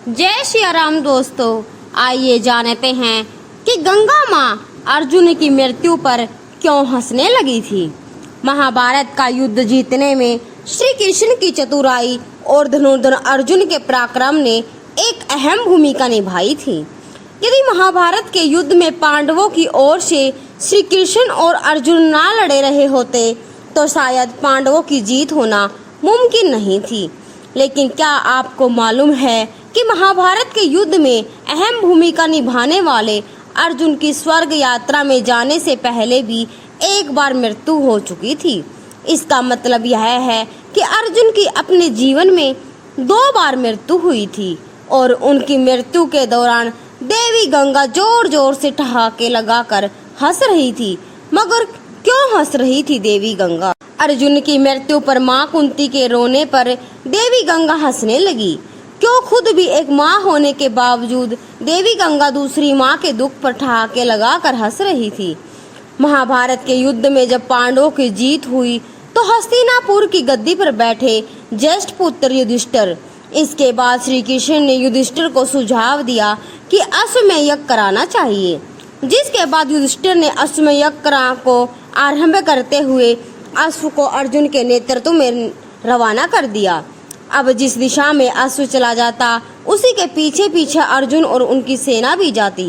जय श्री राम दोस्तों, आइए जानते हैं कि गंगा माँ अर्जुन की मृत्यु पर क्यों हंसने लगी थी। महाभारत का युद्ध जीतने में श्री कृष्ण की चतुराई और धनुर्धर अर्जुन के पराक्रम ने एक अहम भूमिका निभाई थी। यदि महाभारत के युद्ध में पांडवों की ओर से श्री कृष्ण और अर्जुन ना लड़े रहे होते तो शायद पांडवों की जीत होना मुमकिन नहीं थी। लेकिन क्या आपको मालूम है कि महाभारत के युद्ध में अहम भूमिका निभाने वाले अर्जुन की स्वर्ग यात्रा में जाने से पहले भी एक बार मृत्यु हो चुकी थी। इसका मतलब यह है कि अर्जुन की अपने जीवन में 2 बार मृत्यु हुई थी और उनकी मृत्यु के दौरान देवी गंगा जोर जोर से ठहाके लगाकर हंस रही थी। मगर क्यों हंस रही थी देवी गंगा? अर्जुन की मृत्यु पर माँ कुंती के रोने पर देवी गंगा हंसने लगी। क्यों खुद भी एक माँ होने के बावजूद देवी गंगा दूसरी माँ के दुख पर ठहाके लगाकर हंस रही थी। महाभारत के युद्ध में जब पांडवों की जीत हुई तो हस्तिनापुर की गद्दी पर बैठे ज्येष्ठ पुत्र युधिष्ठिर। इसके बाद श्री कृष्ण ने युधिष्ठिर को सुझाव दिया कि अश्वमेध यज्ञ कराना चाहिए, जिसके बाद युधिष्ठिर ने अश्वमेध यज्ञ को आरंभ करते हुए अश्व को अर्जुन के नेतृत्व में रवाना कर दिया। अब जिस दिशा में अश्व चला जाता उसी के पीछे पीछे अर्जुन और उनकी सेना भी जाती।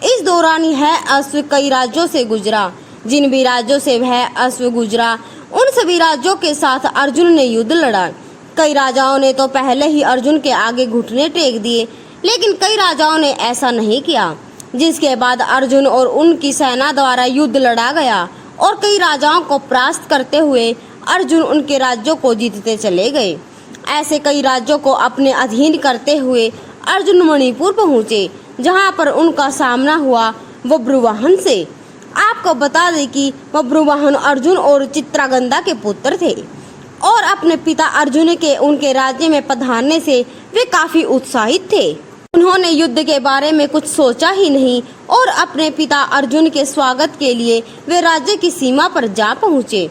इस दौरान यह अश्व कई राज्यों से गुजरा। जिन भी राज्यों से वह अश्व गुजरा उन सभी राज्यों के साथ अर्जुन ने युद्ध लड़ा। कई राजाओं ने तो पहले ही अर्जुन के आगे घुटने टेक दिए, लेकिन कई राजाओं ने ऐसा नहीं किया। जिसके बाद अर्जुन और उनकी सेना द्वारा युद्ध लड़ा गया और कई राजाओं को परास्त करते हुए अर्जुन उनके राज्यों को जीतते चले गए। ऐसे कई राज्यों को अपने अधीन करते हुए अर्जुन मणिपुर पहुँचे, जहाँ पर उनका सामना हुआ बब्रुवाहन से। आपको बता दें कि बब्रुवाहन अर्जुन और चित्रागंधा के पुत्र थे और अपने पिता अर्जुन के उनके राज्य में पधारने से वे काफी उत्साहित थे। उन्होंने युद्ध के बारे में कुछ सोचा ही नहीं और अपने पिता अर्जुन के स्वागत के लिए वे राज्य की सीमा पर जा पहुँचे।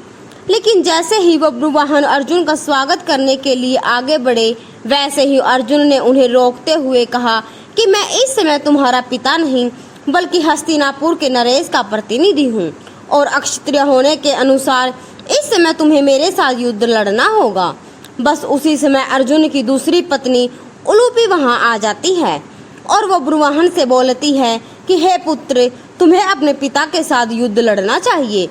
लेकिन जैसे ही बब्रुवाहन अर्जुन का स्वागत करने के लिए आगे बढ़े, वैसे ही अर्जुन ने उन्हें रोकते हुए कहा कि मैं इस समय तुम्हारा पिता नहीं बल्कि हस्तिनापुर के नरेश का प्रतिनिधि हूँ और अक्षत्रिय होने के अनुसार इस समय तुम्हें मेरे साथ युद्ध लड़ना होगा। बस उसी समय अर्जुन की दूसरी पत्नी उलूपी वहाँ आ जाती है और बब्रुवाहन से बोलती है कि हे पुत्र, तुम्हें अपने पिता के साथ युद्ध लड़ना चाहिए।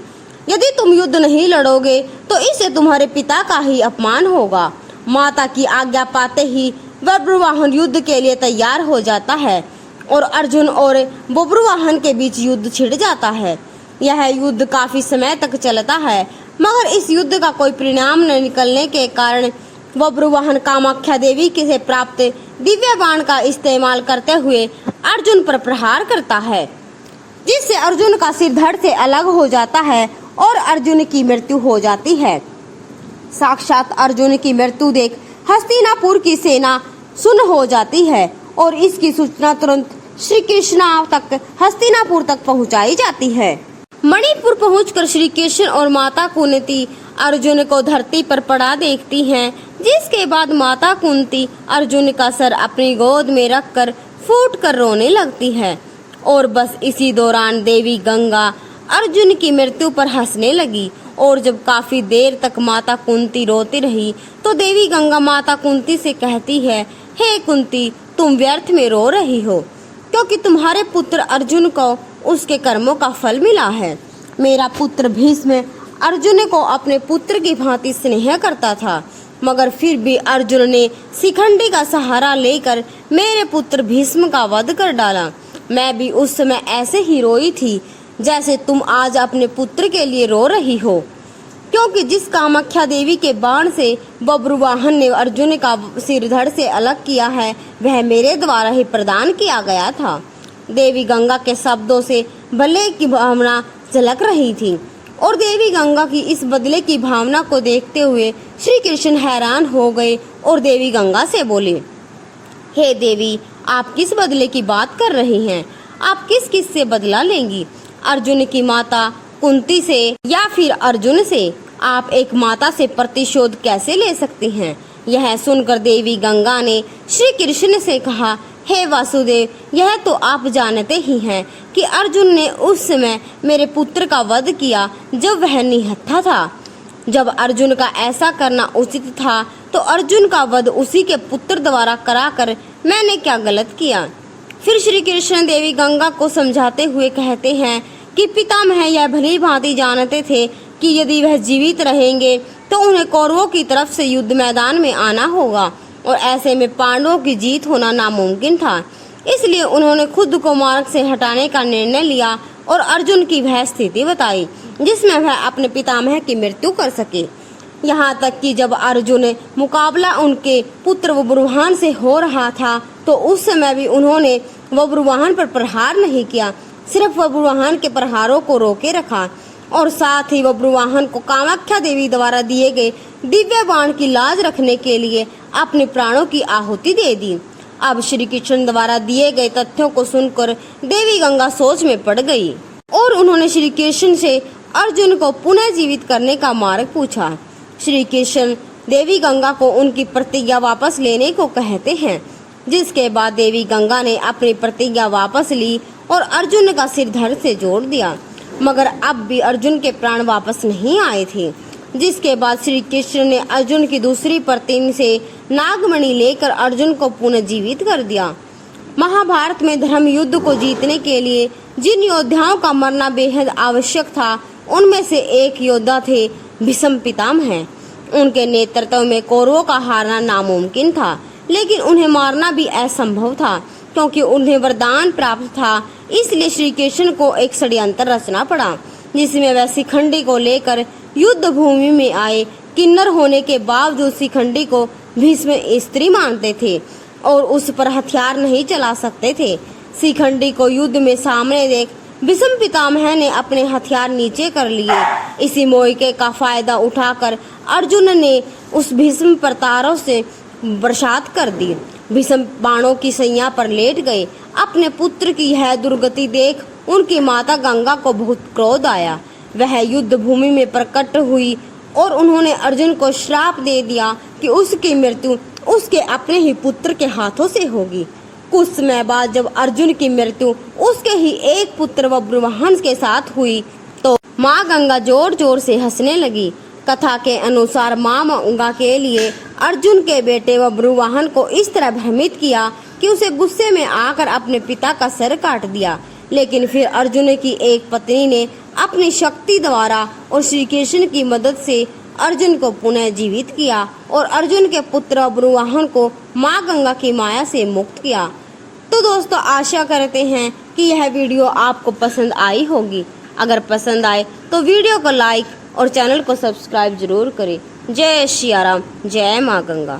यदि तुम युद्ध नहीं लड़ोगे तो इससे तुम्हारे पिता का ही अपमान होगा। माता की आज्ञा पाते ही बब्रुवाहन युद्ध के लिए तैयार हो जाता है और अर्जुन और बब्रुवाहन के बीच युद्ध छिड़ जाता है। यह युद्ध काफी समय तक चलता है, मगर इस युद्ध का कोई परिणाम न निकलने के कारण बब्रुवाहन कामाख्या देवी से प्राप्त दिव्य बाण का इस्तेमाल करते हुए अर्जुन पर प्रहार करता है, जिससे अर्जुन का सिर धड़ से अलग हो जाता है और अर्जुन की मृत्यु हो जाती है। साक्षात अर्जुन की मृत्यु देख हस्तिनापुर की सेना सुन्न हो जाती है और इसकी सूचना तुरंत श्री कृष्ण तक हस्तिनापुर तक पहुंचाई जाती है। मणिपुर पहुंचकर श्री कृष्ण और माता कुंती अर्जुन को धरती पर पड़ा देखती हैं, जिसके बाद माता कुंती अर्जुन का सर अपनी गोद में रखकर फूट कर रोने लगती है और बस इसी दौरान देवी गंगा अर्जुन की मृत्यु पर हंसने लगी। और जब काफी देर तक माता कुंती रोती रही तो देवी गंगा माता कुंती से कहती है, हे कुंती, तुम व्यर्थ में रो रही हो, क्योंकि तुम्हारे पुत्र अर्जुन को उसके कर्मों का फल मिला है। मेरा पुत्र भीष्म अर्जुन को अपने पुत्र की भांति स्नेह करता था, मगर फिर भी अर्जुन ने शिखंडी का सहारा लेकर मेरे पुत्र भीष्म का वध कर डाला। मैं भी उस समय ऐसे ही रोई थी जैसे तुम आज अपने पुत्र के लिए रो रही हो, क्योंकि जिस कामाख्या देवी के बाण से बब्रुवाहन ने अर्जुन का सिर धड़ से अलग किया है वह मेरे द्वारा ही प्रदान किया गया था। देवी गंगा के शब्दों से भले की भावना झलक रही थी और देवी गंगा की इस बदले की भावना को देखते हुए श्री कृष्ण हैरान हो गए और देवी गंगा से बोले, हे देवी, आप किस बदले की बात कर रही हैं? आप किस किस से बदला लेंगी? अर्जुन की माता कुंती से या फिर अर्जुन से? आप एक माता से प्रतिशोध कैसे ले सकती हैं? यह सुनकर देवी गंगा ने श्री कृष्ण से कहा, हे वासुदेव, यह तो आप जानते ही हैं कि अर्जुन ने उस समय मेरे पुत्र का वध किया जब वह निहत्था था। जब अर्जुन का ऐसा करना उचित था तो अर्जुन का वध उसी के पुत्र द्वारा कराकर मैंने क्या गलत किया। फिर श्री कृष्ण देवी गंगा को समझाते हुए कहते हैं कि पितामह यह भली भांति जानते थे कि यदि वह जीवित रहेंगे तो उन्हें कौरवों की तरफ से युद्ध मैदान में आना होगा और ऐसे में पांडवों की जीत होना नामुमकिन था। इसलिए उन्होंने खुद को मार्ग से हटाने का निर्णय लिया और अर्जुन की वह स्थिति बताई जिसमें वह अपने पितामह की मृत्यु कर सके। यहाँ तक कि जब अर्जुन मुकाबला उनके पुत्र बब्रुवाहन से हो रहा था तो उस समय भी उन्होंने बब्रुवाहन पर प्रहार नहीं किया, सिर्फ बब्रुवाहन के प्रहारों को रोके रखा और साथ ही बब्रुवाहन को कामाख्या देवी द्वारा दिए गए दिव्य बाण की लाज रखने के लिए अपने प्राणों की आहुति दे दी। अब श्री कृष्ण द्वारा दिए गए तथ्यों को सुनकर देवी गंगा सोच में पड़ गई और उन्होंने श्री कृष्ण से अर्जुन को पुनः जीवित करने का मार्ग पूछा। श्री कृष्ण देवी गंगा को उनकी प्रतिज्ञा वापस लेने को कहते हैं, जिसके बाद देवी गंगा ने अपनी प्रतिज्ञा वापस ली और अर्जुन का सिर धड़ से जोड़ दिया, मगर अब भी अर्जुन के प्राण वापस नहीं आए थे। जिसके बाद श्री कृष्ण ने अर्जुन की दूसरी प्रतिम से नागमणि लेकर अर्जुन को पुनः जीवित कर दिया। महाभारत में धर्म युद्ध को जीतने के लिए जिन योद्धाओं का मरना बेहद आवश्यक था उनमें से एक योद्धा थे भीष्म पितामह। उनके नेतृत्व में कौरवों का हारना नामुमकिन था, लेकिन उन्हें मारना भी असंभव था क्योंकि उन्हें वरदान प्राप्त था। इसलिए श्री कृष्ण को एक षड्यंत्र रचना पड़ा जिसमें वह शिखंडी को लेकर युद्ध भूमि में आए। किन्नर होने के बावजूद शिखंडी को भीष्म स्त्री मानते थे और उस पर हथियार नहीं चला सकते थे। शिखंडी को युद्ध में सामने देख भीष्म पितामह ने अपने हथियार नीचे कर लिए। इसी मौके का फायदा उठाकर अर्जुन ने उस भीष्म पर तारों से बरसात कर दी। भीष्म बाणों की सैया पर लेट गए। अपने पुत्र की यह दुर्गति देख उनकी माता गंगा को बहुत क्रोध आया। वह युद्ध भूमि में प्रकट हुई और उन्होंने अर्जुन को श्राप दे दिया कि उसकी मृत्यु उसके अपने ही पुत्र के हाथों से होगी। कुछ समय बाद जब अर्जुन की मृत्यु उसके ही एक पुत्र बब्रुवाहन के साथ हुई तो माँ गंगा जोर जोर से हंसने लगी। कथा के अनुसार माँ गंगा के लिए अर्जुन के बेटे बब्रुवाहन को इस तरह भ्रमित किया कि उसे गुस्से में आकर अपने पिता का सर काट दिया। लेकिन फिर अर्जुन की एक पत्नी ने अपनी शक्ति द्वारा और श्री कृष्ण की मदद से अर्जुन को पुनः जीवित किया और अर्जुन के पुत्र बब्रुवाहन को माँ गंगा की माया से मुक्त किया। तो दोस्तों, आशा करते हैं कि यह वीडियो आपको पसंद आई होगी। अगर पसंद आए तो वीडियो को लाइक और चैनल को सब्सक्राइब जरूर करें। जय श्री राम, जय माँ गंगा।